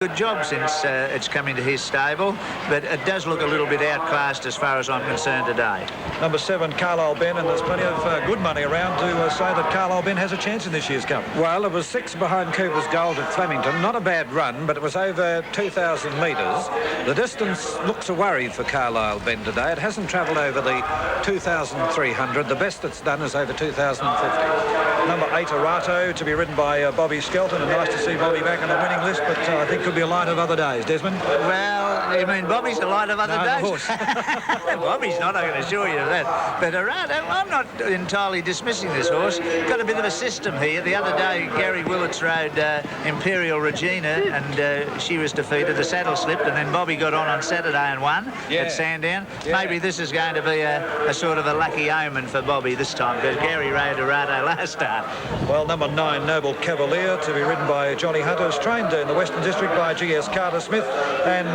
Good job since it's come into his stable, but it does look a little bit outclassed as far as I'm concerned today. Number 7, Carlisle Ben, and there's plenty of good money around to say that Carlisle Ben has a chance in this year's Cup. Well, it was 6 behind Cooper's Gold at Flemington. Not a bad run, but it was over 2,000 metres. The distance looks a worry for Carlisle Ben today. It hasn't travelled over the 2,300. The best it's done is over 2,050. Number 8, Arato, to be ridden by Bobby Skelton, and nice to see Bobby back on the winning list, but I think could be a light of other days. Desmond? Well, you mean Bobby's a light of other days? Bobby's not, I can assure you of that. But Arato, I'm not entirely dismissing this horse. Got a bit of a system here. The other day, Gary Willits rode Imperial Regina, and she was defeated. The saddle slipped, and then Bobby got on Saturday and won at Sandown. Yeah. Maybe this is going to be a sort of a lucky omen for Bobby this time, because Gary rode Arato last start. Well, number 9, Noble Cavalier, to be ridden by Johnny Hunter, is trained in the Western District by G.S. Carter Smith, and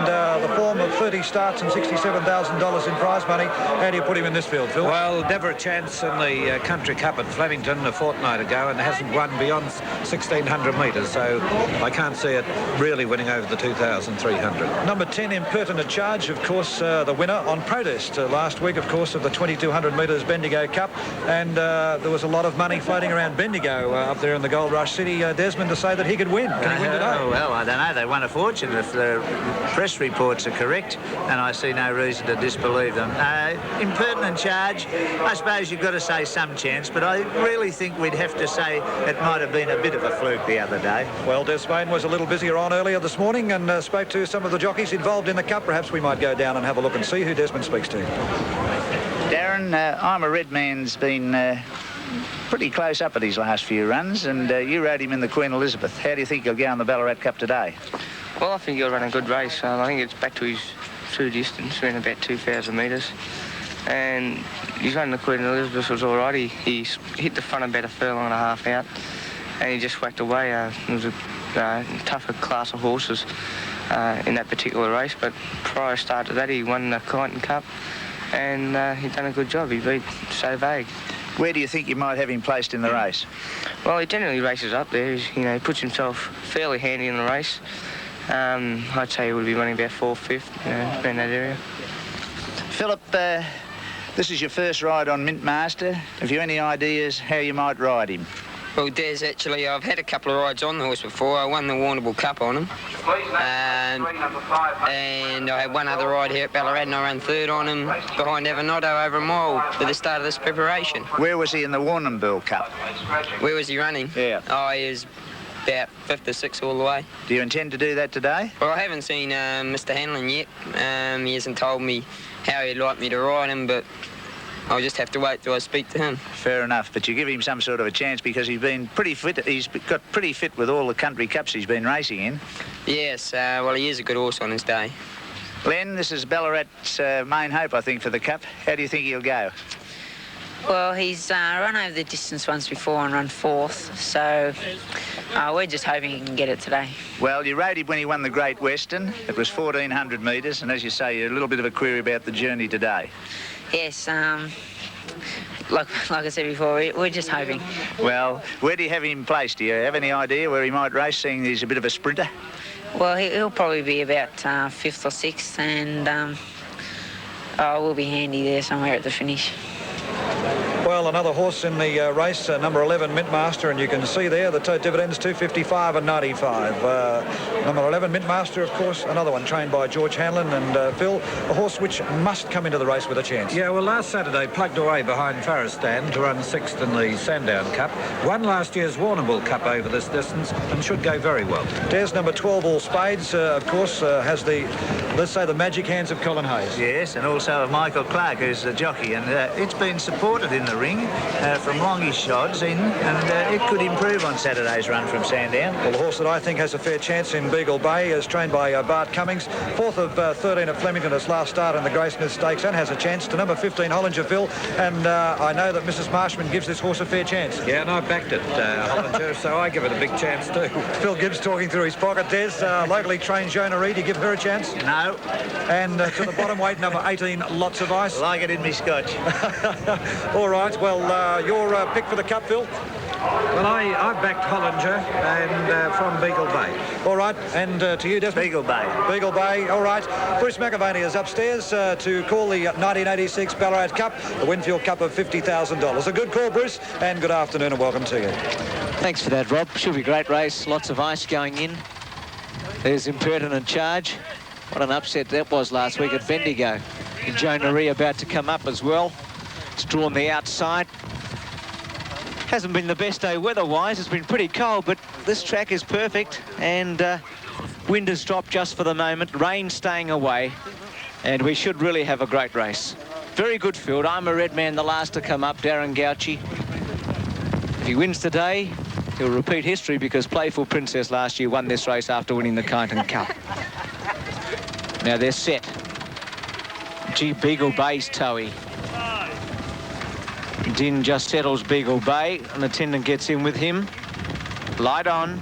the form of 30 starts and $67,000 in prize money. How do you put him in this field, Phil? Well, never a chance in the Country Cup at Flemington a fortnight ago, and hasn't won beyond 1,600 metres, so I can't see it really winning over the 2,300. Number 10, Impertinent Charge, of course, the winner on protest last week, of course, of the 2,200 metres Bendigo Cup, and there was a lot of money floating around Bendigo up there in the Gold Rush City, Desmond, to say that he could win. Can he win today? Oh, well, I don't know. They won a fortune if the press reports are correct, and I see no reason to disbelieve them. Impertinent Charge, I suppose you've got to say some chance, but I really think we'd have to say it might have been a bit of a fluke the other day. Well, Desmond was a little busier on earlier this morning and spoke to some of the jockeys involved in the Cup. Perhaps we might go down and have a look and see who Desmond speaks to. Darren, I'm a Red Man's been pretty close up at his last few runs, and you rode him in the Queen Elizabeth. How do you think he'll go in the Ballarat Cup today? Well, I think he'll run a good race. I think it's back to his true distance, around about 2,000 metres. And he's running the Queen Elizabeth was all right. He hit the front about a furlong and a half out, and he just whacked away. It was a tougher class of horses in that particular race, but prior start to that, he won the Kyneton Cup, and he'd done a good job. He beat So Vague. Where do you think you might have him placed in the race? Well, he generally races up there. He puts himself fairly handy in the race. I'd say he would be running about 4th, 5th, around that area. Philip, this is your first ride on Mint Master. Have you any ideas how you might ride him? Well, Des, actually, I've had a couple of rides on the horse before. I won the Warrnambool Cup on him. And I had one other ride here at Ballarat, and I ran 3rd on him behind Avanotto over a mile at the start of this preparation. Where was he in the Warrnambool Cup? Where was he running? Yeah. Oh, he was about 5th or 6th all the way. Do you intend to do that today? Well, I haven't seen Mr. Hanlon yet. He hasn't told me how he'd like me to ride him, but I'll just have to wait till I speak to him. Fair enough, but you give him some sort of a chance because he's been pretty fit. He's got pretty fit with all the country cups he's been racing in. Yes, well, he is a good horse on his day. Len, this is Ballarat's main hope, I think, for the Cup. How do you think he'll go? Well, he's run over the distance once before and run 4th, so we're just hoping he can get it today. Well, you rode him when he won the Great Western. It was 1,400 metres, and as you say, you're a little bit of a query about the journey today. Yes, like I said before, we're just hoping. Well, where do you have him placed? Do you have any idea where he might race, seeing he's a bit of a sprinter? Well, he'll probably be about 5th or 6th, and we'll be handy there somewhere at the finish. Well, another horse in the race, number 11, Mintmaster, and you can see there the dividends 255 and 95. Number 11, Mintmaster, of course, another one trained by George Hanlon and Phil, a horse which must come into the race with a chance. Yeah, well, last Saturday plugged away behind Farristan to run 6th in the Sandown Cup. Won last year's Warrnambool Cup over this distance and should go very well. Des, number 12, All Spades, of course, has the, let's say, the magic hands of Colin Hayes. Yes, and also of Michael Clark, who's the jockey, and it's been supported in the ring from longish shots in, and it could improve on Saturday's run from Sandown. Well, the horse that I think has a fair chance in Beagle Bay is trained by Bart Cummings, 4th of 13 at Flemington, his last start in the Graysmith Stakes, and has a chance to number 15, Hollinger Phil, and I know that Mrs. Marshman gives this horse a fair chance. Yeah, and I backed it, Hollinger, so I give it a big chance too. Phil Gibbs talking through his pocket. Des, locally trained Jonah Reid, you give her a chance? No. And to the bottom weight, number 18, Lots of Ice. Like it in me scotch. All right, well, your pick for the Cup, Phil? Well, I backed Hollinger and from Beagle Bay. All right, and to you, Desmond? Beagle Bay. Beagle Bay, all right. Bruce McAvaney is upstairs to call the 1986 Ballarat Cup, the Winfield Cup of $50,000. A good call, Bruce, and good afternoon and welcome to you. Thanks for that, Rob. Should be a great race. Lots of ice going in. There's Impertinent Charge. What an upset that was last week at Bendigo. And Joe Naree about to come up as well. It's drawn the outside. Hasn't been the best day weather-wise. It's been pretty cold, but this track is perfect. And wind has dropped just for the moment. Rain staying away. And we should really have a great race. Very good field. I'm a red man, the last to come up, Darren Gauci. If he wins today, he'll repeat history because Playful Princess last year won this race after winning the Kyneton Cup. Now they're set. Gee, Beagle Bay's toey. Din just settles Beagle Bay. An attendant gets in with him. Light on.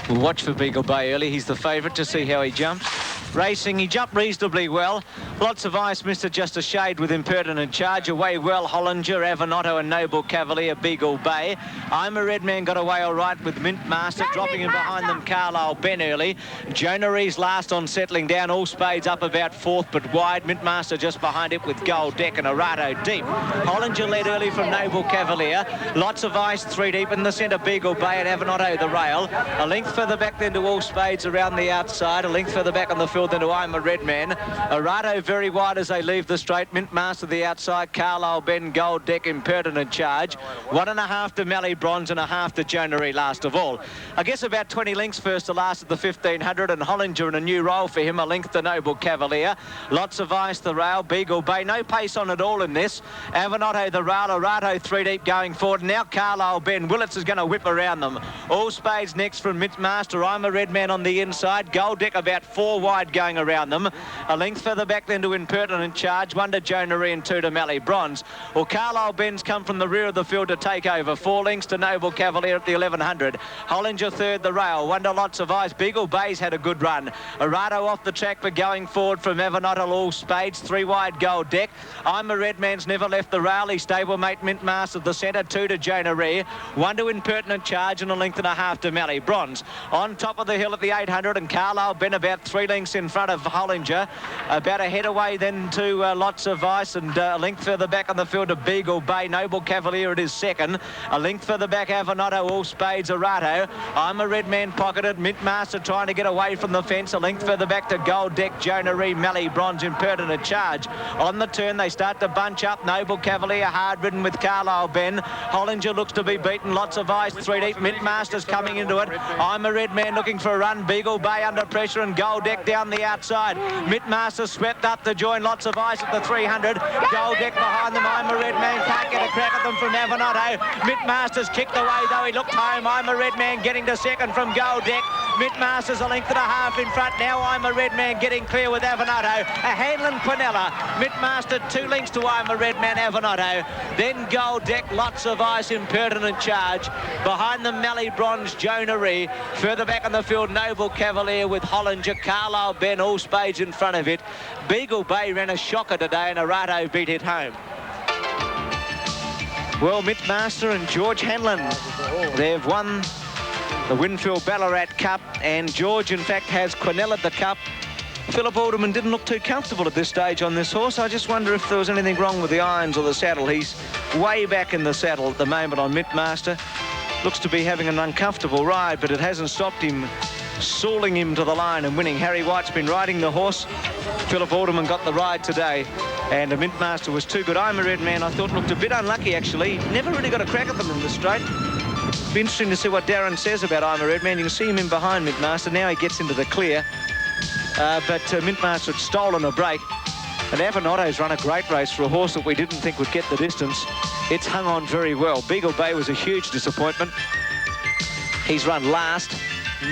We'll watch for Beagle Bay early. He's the favourite to see how he jumps. Racing, he jumped reasonably well. Lots of ice, missed it just a shade with Impertinent Charge. Away well, Hollinger, Avanotto and Noble Cavalier, Beagle Bay. I'm a red man got away all right with Mint Master, dropping in behind them Carlisle Ben early. Joe Naree's last on settling down, all spades up about fourth but wide. Mint Master just behind it with Gold Deck and Arado deep. Hollinger led early from Noble Cavalier. Lots of ice, three deep in the centre, Beagle Bay and Avanotto the rail. A length further back then to all spades around the outside. A length further back on the field than to I'm a red man. Arado very wide as they leave the straight. Mint Master the outside. Carlisle Ben, Gold Deck, Impertinent Charge. 1.5 to Mally Bronze and a half to Joe Naree last of all. I guess about 20 lengths first to last at the 1500, and Hollinger in a new role for him. A length to Noble Cavalier. Lots of ice the rail. Beagle Bay. No pace on at all in this. Avanotto the rail. Arado three deep going forward. Now Carlisle Ben. Willits is going to whip around them. All spades next from Mint Master. I'm a red man on the inside. Gold Deck about four wide going around them. A length further back then to Impertinent Charge. One to Joe Naree and two to Mally Bronze. Well, Carlisle Ben's come from the rear of the field to take over. 4 lengths to Noble Cavalier at the 1100. Hollinger third the rail. One to Lots of Ice. Beagle Bay's had a good run. Arado off the track for going forward from Avanotto all spades. 3 wide Gold Deck. I'm a red man's never left the rail. He's stablemate Mint Master the centre. 2 to Joe Naree. 1 to Impertinent Charge and a length and a half to Mally Bronze. On top of the hill at the 800 and Carlisle Ben about 3 lengths in front of Hollinger. About a head away then to Lots of Ice and a length further back on the field of Beagle Bay. Noble Cavalier it is second. A length further back Avanotto, all spades Arado. I'm a red man pocketed. Mint Master trying to get away from the fence. A length further back to Gold Deck, Joe Naree, Mally Bronze, Impertinent Charge. On the turn they start to bunch up. Noble Cavalier hard ridden with Carlisle Ben. Hollinger looks to be beaten. Lots of ice, 3 deep. Mint Master's coming into it. I'm a red man looking for a run. Beagle Bay under pressure and Gold Deck down the outside. Mint Master swept up to join Lots of Ice at the 300. Gold Deck behind them. I'm a red man can't get a crack at them from Avanotto. Mint Master's kicked away though. He looked home. I'm a red man getting to second from Gold Deck. Mint Master's a length and a half in front. Now I'm a red man getting clear with Avanotto. A Hanlon Quinella. Mint Master 2 lengths to I'm a red man Avanotto. Then Gold Deck, Lots of Ice, Impertinent Charge. Behind them Mally Bronze, Joe Naree. Further back on the field Noble Cavalier with Hollinger. Carlisle Ben, all spades in front of it. Beagle Bay ran a shocker today and Arado beat it home. Well, Mint Master and George Hanlon, they've won the Winfield Ballarat Cup, and George in fact has Quinella the Cup. Philip Alderman didn't look too comfortable at this stage on this horse. I just wonder if there was anything wrong with the irons or the saddle. He's way back in the saddle at the moment on Mint Master. Looks to be having an uncomfortable ride, but it hasn't stopped him sawing him to the line and winning. Harry White's been riding the horse. Philip Alderman got the ride today, and the Mint Master was too good. I'm a red man, I thought, looked a bit unlucky actually. Never really got a crack at them in the straight. Be interesting to see what Darren says about I'm a red man. You can see him in behind Mint Master. Now he gets into the clear. But Mint Master had stolen a break. And Avanotto's run a great race for a horse that we didn't think would get the distance. It's hung on very well. Beagle Bay was a huge disappointment. He's run last.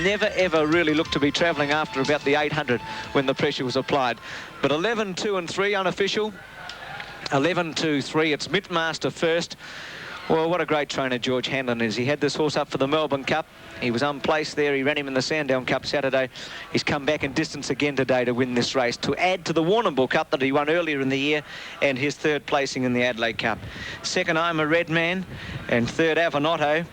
Never ever really looked to be travelling after about the 800 when the pressure was applied. But 11, 2 and 3 unofficial. 11, 2, 3. It's Mint Master first. Well, what a great trainer George Hanlon is. He had this horse up for the Melbourne Cup. He was unplaced there. He ran him in the Sandown Cup Saturday. He's come back in distance again today to win this race, to add to the Warrnambool Cup that he won earlier in the year and his third placing in the Adelaide Cup. Second, I'm a Red Man, and third, Avanotto.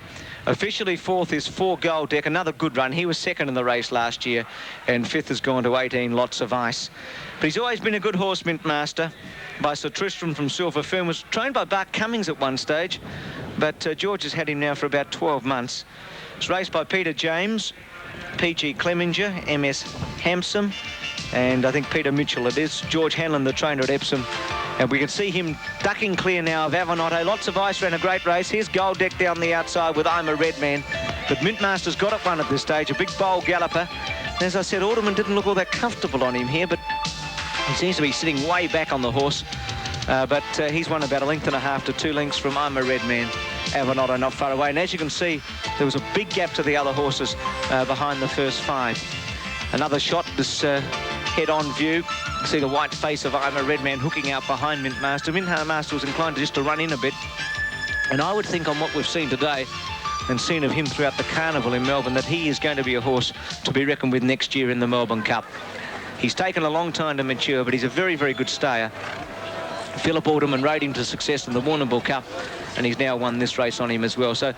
Officially fourth is 4 Gold Deck, another good run. He was second in the race last year, and fifth has gone to 18 Lots of Ice. But he's always been a good horse, Mint Master, by Sir Tristram from Silver Fern. Was trained by Bart Cummings at one stage, but George has had him now for about 12 months. It's raced by Peter James, P.G. Clemenger, M.S. Hampson, and I think Peter Mitchell it is. George Hanlon, the trainer at Epsom. And we can see him ducking clear now of Avanotto. Lots of Ice ran a great race. Here's Gold Deck down the outside with I'm a Red Man. But Mint Master's got it one at this stage, a big bold galloper. And as I said, Alderman didn't look all that comfortable on him here, but he seems to be sitting way back on the horse. But he's won about 1.5 lengths to 2 lengths from I'm a Red Man. Avanotto not far away. And as you can see, there was a big gap to the other horses behind the first 5. Another shot, this head-on view. You see the white face of I'm a Red Man hooking out behind Mint Master. Mint Master was inclined just to run in a bit. And I would think on what we've seen today and seen of him throughout the carnival in Melbourne that he is going to be a horse to be reckoned with next year in the Melbourne Cup. He's taken a long time to mature, but he's a very, very good stayer. Philip Alderman rode him to success in the Warrnambool Cup, and he's now won this race on him as well. So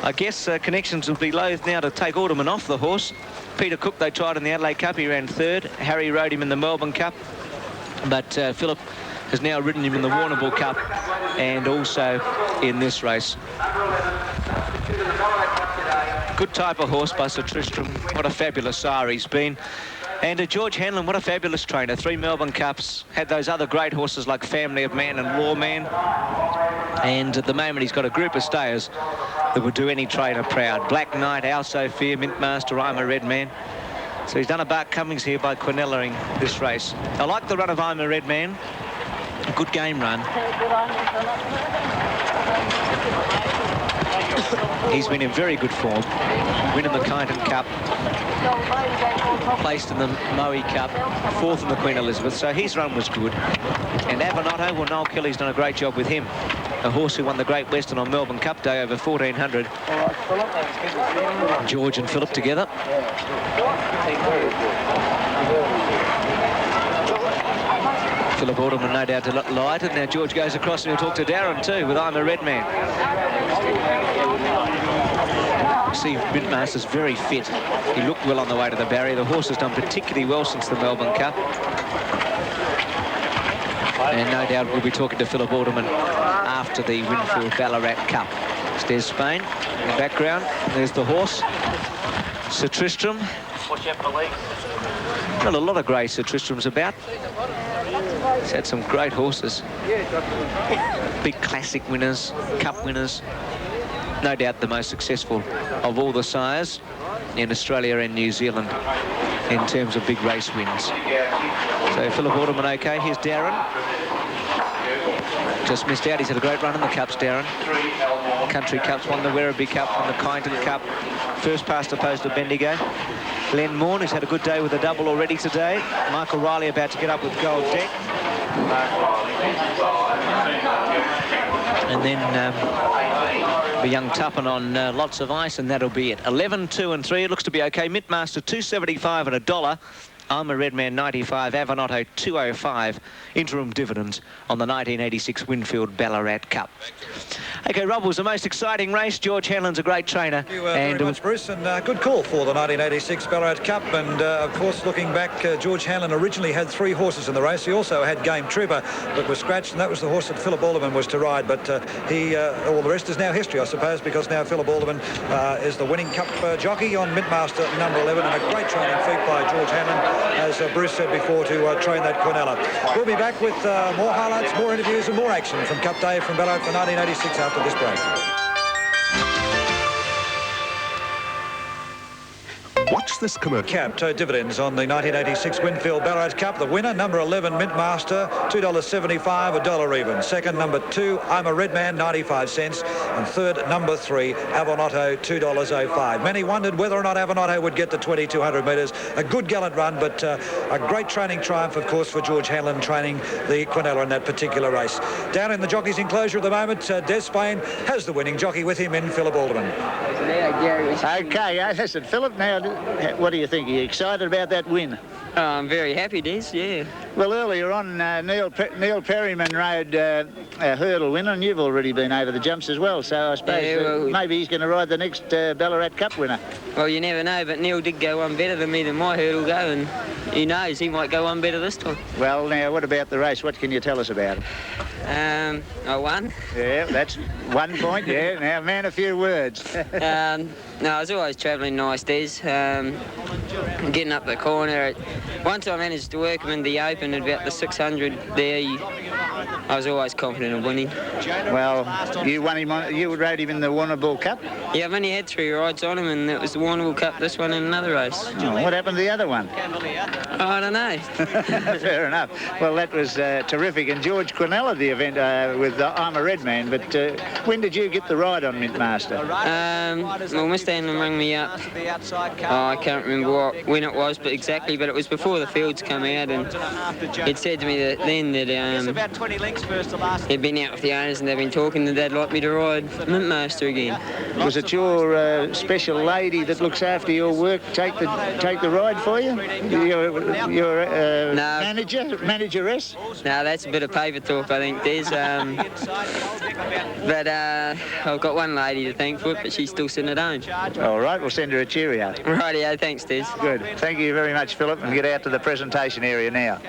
I guess Connections will be loath now to take Alderman off the horse. Peter Cook, they tried in the Adelaide Cup. He ran third. Harry rode him in the Melbourne Cup. But Philip has now ridden him in the Warrnambool Cup and also in this race. Good type of horse by Sir Tristram. What a fabulous sire he's been. And George Hanlon, what a fabulous trainer. 3 Melbourne Cups. Had those other great horses like Family of Man and Lawman. And at the moment, he's got a group of stayers that would do any trainer proud. Black Knight, Our Sophia, Mint Master, I'm a Red Man. So he's done a Bart Cummings here by Quinelling this race. I like the run of I'm a Red Man. A good game run. He's been in very good form. Winning the Kyneton Cup. Placed in the Moe Cup. 4th in the Queen Elizabeth. So his run was good. And Avanotto, well, Noel Kelly's done a great job with him. A horse who won the Great Western on Melbourne Cup Day over 1400. George and Philip together. Philip Alderman no doubt delighted. Now George goes across and he'll talk to Darren too with I'm a Red Man. You see Mint Master's very fit. He looked well on the way to the barrier. The horse has done particularly well since the Melbourne Cup. And no doubt we'll be talking to Philip Alderman after the Winfield Ballarat Cup. There's Spain in the background. There's the horse, Sir Tristram. Got a lot of grey Sir Tristram's about. He's had some great horses. Big classic winners, cup winners. No doubt the most successful of all the sires in Australia and New Zealand in terms of big race wins. So Philip Alderman okay. Here's Darren. Just missed out. He's had a great run in the Cups, Darren. Country Cups, won the Werribee Cup and the Kyneton Cup. First past the post of Bendigo. Len Morn, who's had a good day with a double already today. Michael Riley about to get up with Gold Deck. And then the young Tuppen on Lots of Ice, and that'll be it. 11, 2 and 3. It looks to be okay. Mint Master $2.75 and $1. I'm a Red Man 95, Avanotto 205. Interim dividends on the 1986 Winfield Ballarat Cup. Okay, Rob, was the most exciting race. George Hanlon's a great trainer. Thank you very much, Bruce, and good call for the 1986 Ballarat Cup. And of course, looking back, George Hanlon originally had 3 horses in the race. He also had Game Trooper that was scratched, and that was the horse that Philip Alderman was to ride. But all the rest is now history, I suppose, because now Philip Alderman is the winning Cup jockey on Mint Master number 11, and a great training feat by George Hanlon, as Bruce said before, to train that Quinella. We'll be back with more highlights, more interviews and more action from Cup Day from Ballarat for 1986 after this break. Watch this commercial. Cap dividends on the 1986 Winfield Ballarat Cup. The winner, number 11, Mintmaster, $2.75, $1 even. Second, number 2, I'm a Red Man, 95 cents. And third, number 3, Avanotto, $2.05. Many wondered whether or not Avanotto would get the 2,200 metres. A good gallant run, but a great training triumph, of course, for George Hanlon training the Quinella in that particular race. Down in the jockey's enclosure at the moment, Des Spain has the winning jockey with him in Philip Alderman. Okay, listen, Philip, now, what do you think? Are you excited about that win? I'm very happy, Des, yeah. Well, earlier on, Neil Perryman rode a hurdle winner, and you've already been over the jumps as well, so I suppose maybe he's going to ride the next Ballarat Cup winner. Well, you never know, but Neil did go one better than me than my hurdle go, and who knows, he might go one better this time. Well, now, what about the race? What can you tell us about it? I won. Yeah, that's 1 point, yeah. Now, man, a few words. No, I was always travelling nice, Des. Getting up the corner. Once I managed to work him in the open at about the 600 there, I was always confident of winning. Well, you won him you rode him in the Warrnambool Cup? Yeah, I've only had 3 rides on him, and it was the Warrnambool Cup, this one, and another race. Oh, what happened to the other one? I don't know. Fair enough. Well, that was terrific. And George Quinella, the event with I'm a Red Man. But when did you get the ride on Mintmaster? Well, Mr. Hanlon rang me up. I can't remember when it was, but exactly. But it was before the fields come out, and he'd said to me that he'd been out with the owners and they'd been talking that they'd like me to ride Mintmaster again. Was it your special lady that looks after your work take the ride for you? Your manageress? No, that's a bit of paper talk, I think, Des. But I've got one lady to thank for it, but she's still sitting at home. All right, we'll send her a cheerio. Rightio, thanks, Des. Good. Thank you very much, Philip, and get out to the presentation area now.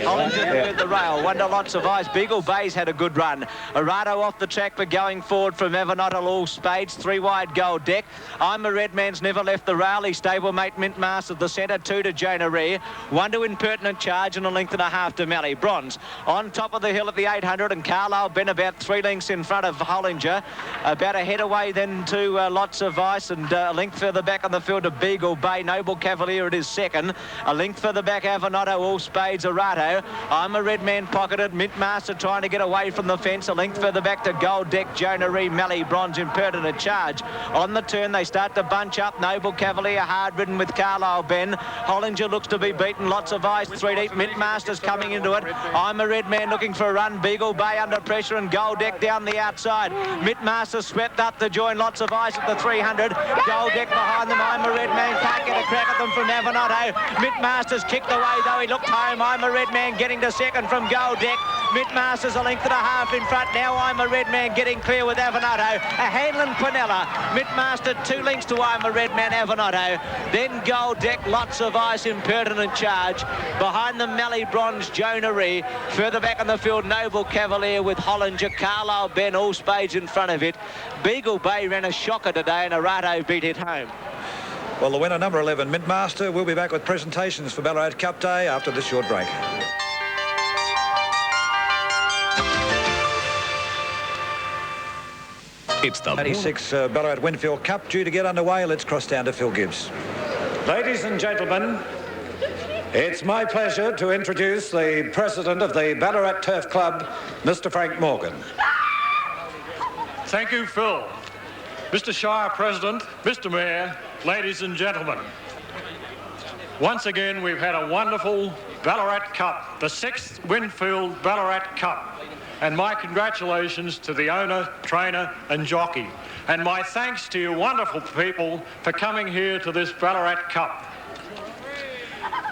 Hollinger with the rail, Wonder Lots of Eyes. Beagle Bay's had a good run. Arado off the track, but going forward from Evernoddle all spades. 3 wide Gold Deck. I'm a Red Man's never left the rail. His stablemate Mintmaster at the centre, 2 to Jonah Rare. 1 to Impertinent Charge and a length and a half to Mally Bronze. On top of the hill at the 800, and Carlisle been about 3 lengths in front of Hollinger. About a head away then to Lots of Ice, and a length further back on the field to Beagle Bay. Noble Cavalier it is second. A length further back Avanotto, all spades Arato. I'm a Red Man pocketed. Mintmaster trying to get away from the fence. A length further back to Gold Deck, Jonah Ree, Mally Bronze, Impertinent Charge. On the turn they start to bunch up. Noble Cavalier hard ridden with Carlisle Ben. Hollinger looks to be beaten. Lots of Ice 3 deep. Mintmaster's coming into it. I'm a Red Man looking for a run. Beagle Bay under pressure and Gold Deck down the outside. Mintmaster swept up to join Lots of Ice at the 300. Gold Deck behind them. I'm a Red Man can't get a crack at them from Avanotto. Mintmaster's kicked away though. He looked home. I'm a Red Man getting to second from Gold Deck. Mintmaster's a length and a half in front. Now I'm a Red Man getting clear with Avanotto. A Hanlon Quinella. Mintmaster 2 lengths to I'm a Red Man Avanotto. Then Gold Deck, Lots of Ice, Impertinent Charge. Behind them Mally Bronze, Jonah Ree. Further back on the field, Noble Cavalier with Hollinger. Carlisle Ben, all spades in front of it. Beagle Bay ran a shocker today and Arato beat it home. Well, the winner, number 11, Mintmaster. We'll be back with presentations for Ballarat Cup Day after this short break. It's the 86 Ballarat Winfield Cup due to get underway. Let's cross down to Phil Gibbs. Ladies and gentlemen, it's my pleasure to introduce the president of the Ballarat Turf Club, Mr. Frank Morgan. Thank you, Phil. Mr. Shire President, Mr. Mayor, ladies and gentlemen. Once again, we've had a wonderful Ballarat Cup, the 6th Winfield Ballarat Cup. And my congratulations to the owner, trainer and jockey. And my thanks to you wonderful people for coming here to this Ballarat Cup.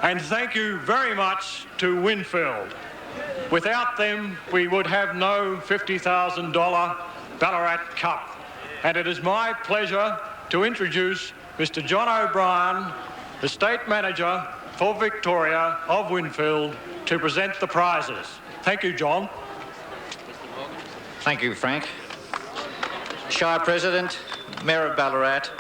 And thank you very much to Winfield. Without them, we would have no $50,000 Ballarat Cup. And it is my pleasure to introduce Mr. John O'Brien, the State Manager for Victoria of Winfield, to present the prizes. Thank you, John. Thank you, Frank. Shire President, Mayor of Ballarat,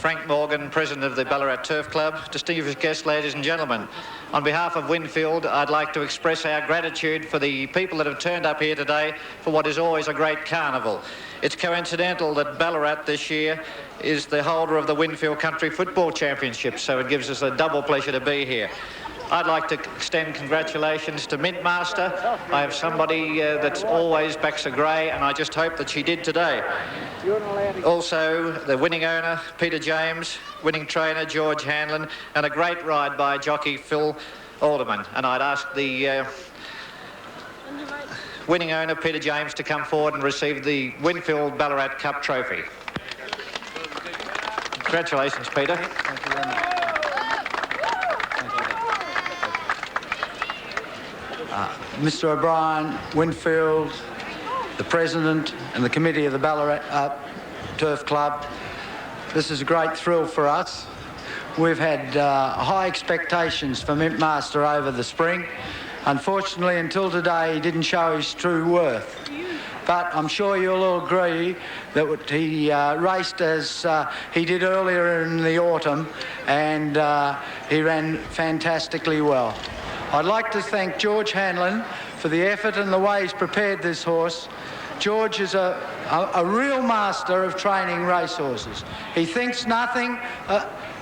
Frank Morgan, President of the Ballarat Turf Club, distinguished guests, ladies and gentlemen. On behalf of Winfield, I'd like to express our gratitude for the people that have turned up here today for what is always a great carnival. It's coincidental that Ballarat this year is the holder of the Winfield Country Football Championship, so it gives us a double pleasure to be here. I'd like to extend congratulations to Mintmaster. I have somebody that's always backs a grey, and I just hope that she did today. Also, the winning owner, Peter James, winning trainer, George Hanlon, and a great ride by jockey Phil Alderman. And I'd ask the winning owner, Peter James, to come forward and receive the Winfield Ballarat Cup trophy. Congratulations, Peter. Thank you very much. Mr. O'Brien, Winfield, the President and the Committee of the Ballarat Turf Club, this is a great thrill for us. We've had high expectations for Mintmaster over the spring. Unfortunately, until today, he didn't show his true worth. But I'm sure you'll all agree that he raced as he did earlier in the autumn, and he ran fantastically well. I'd like to thank George Hanlon for the effort and the way he's prepared this horse. George is a real master of training racehorses. He thinks nothing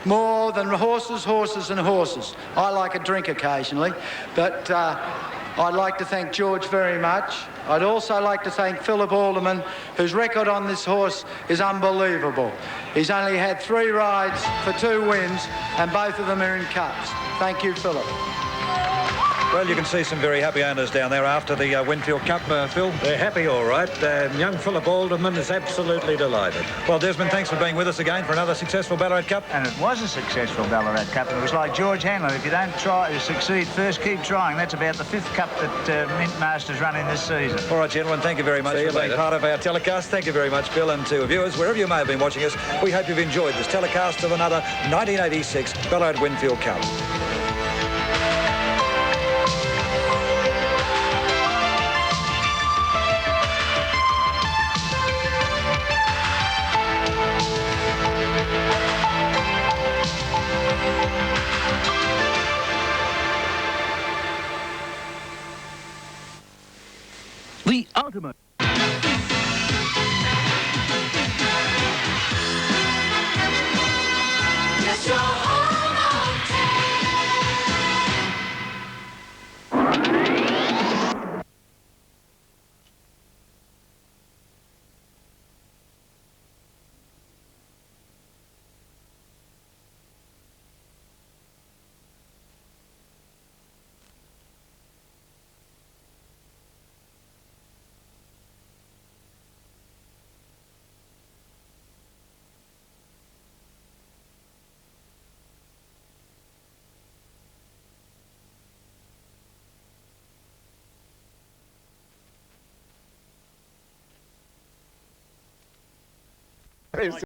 more than horses, horses and horses. I like a drink occasionally, but I'd like to thank George very much. I'd also like to thank Philip Alderman, whose record on this horse is unbelievable. He's only had 3 rides for 2 wins, and both of them are in cups. Thank you, Philip. Well, you can see some very happy owners down there after the Winfield Cup, Phil. They're happy, all right. Young Philip Alderman is absolutely delighted. Well, Desmond, thanks for being with us again for another successful Ballarat Cup. And it was a successful Ballarat Cup. It was like George Hanlon. If you don't try to succeed first, keep trying. That's about the 5th cup that Mintmaster's running this season. All right, gentlemen, thank you very much for being part of our telecast. Thank you very much, Phil, and to viewers, wherever you may have been watching us, we hope you've enjoyed this telecast of another 1986 Ballarat Winfield Cup. The ultimate. Yes, you're home on